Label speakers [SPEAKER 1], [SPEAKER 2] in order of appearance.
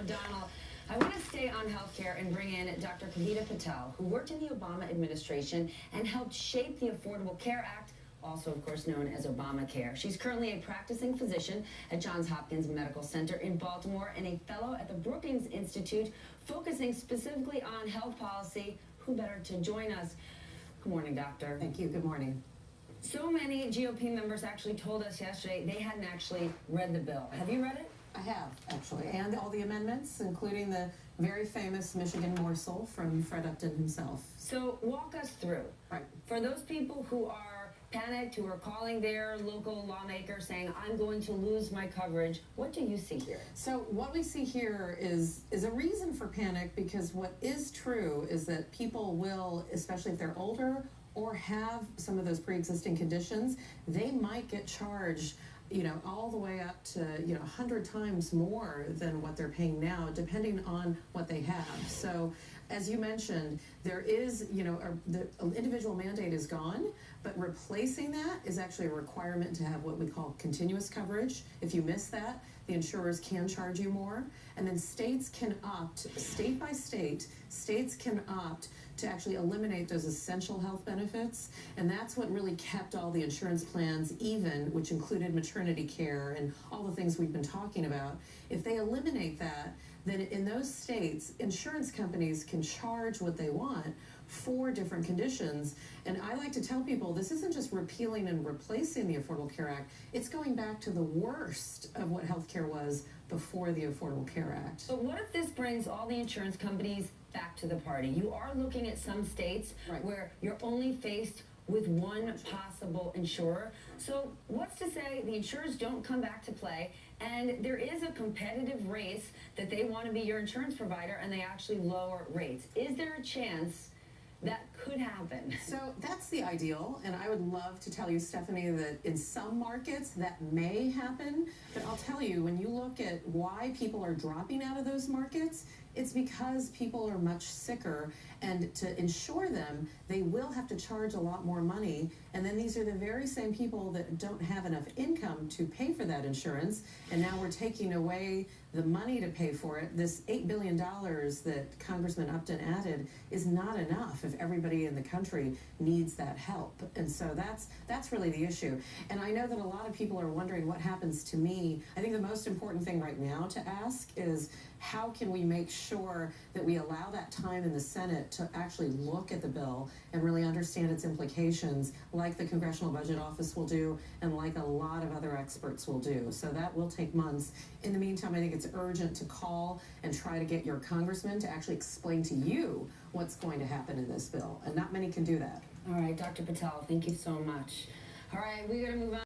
[SPEAKER 1] Donald. I want to stay on healthcare and bring in Dr. Kavita Patel, who worked in the Obama administration and helped shape the Affordable Care Act, also, of course, known as Obamacare. She's currently a practicing physician at Johns Hopkins Medical Center in Baltimore and a fellow at the Brookings Institute, focusing specifically on health policy. Who better to join us? Good morning, doctor.
[SPEAKER 2] Thank you. Good morning.
[SPEAKER 1] So many GOP members actually told us yesterday they hadn't actually read the bill. Have you read it?
[SPEAKER 2] I have, actually, and all the amendments, including the very famous Michigan morsel from Fred Upton himself.
[SPEAKER 1] So walk us through.
[SPEAKER 2] Right.
[SPEAKER 1] For those people who are panicked, who are calling their local lawmaker saying, I'm going to lose my coverage, what do you see here?
[SPEAKER 2] So what we see here is a reason for panic, because what is true is that people will, especially if they're older or have some of those pre-existing conditions, they might get charged all the way up to 100 times more than what they're paying now, depending on what they have. So as you mentioned, there is, the individual mandate is gone, but replacing that is actually a requirement to have what we call continuous coverage. If you miss that, the insurers can charge you more. And then states can opt, state by state, states can opt to actually eliminate those essential health benefits. And that's what really kept all the insurance plans even, which included maternity care and all the things we've been talking about. If they eliminate that, then in those states, insurance companies can charge what they want for different conditions. And I like to tell people, this isn't just repealing and replacing the Affordable Care Act. It's going back to the worst of what healthcare was before the Affordable Care Act.
[SPEAKER 1] But what if this brings all the insurance companies back to the party? You are looking at some states where you're only faced with one possible insurer. So what's to say the insurers don't come back to play and there is a competitive race that they want to be your insurance provider and they actually lower rates? Is there a chance that could happen?
[SPEAKER 2] So that's the ideal, and I would love to tell you, Stephanie, that in some markets that may happen, but I'll tell you, when you look at why people are dropping out of those markets, it's because people are much sicker, and to insure them, they will have to charge a lot more money, and then these are the very same people that don't have enough income to pay for that insurance, and now we're taking away the money to pay for it. This $8 billion that Congressman Upton added is not enough if everybody in the country needs that help, and so that's really the issue. And I know that a lot of people are wondering what happens to me. I think the most important thing right now to ask is, how can we make sure that we allow that time in the Senate to actually look at the bill and really understand its implications, like the Congressional Budget Office will do and like a lot of other experts will do. So that will take months. In the meantime, I think it's urgent to call and try to get your congressman to actually explain to you what's going to happen in this bill. And not many can do that.
[SPEAKER 1] All right, Dr. Patel, thank you so much. All right, we're going to move on.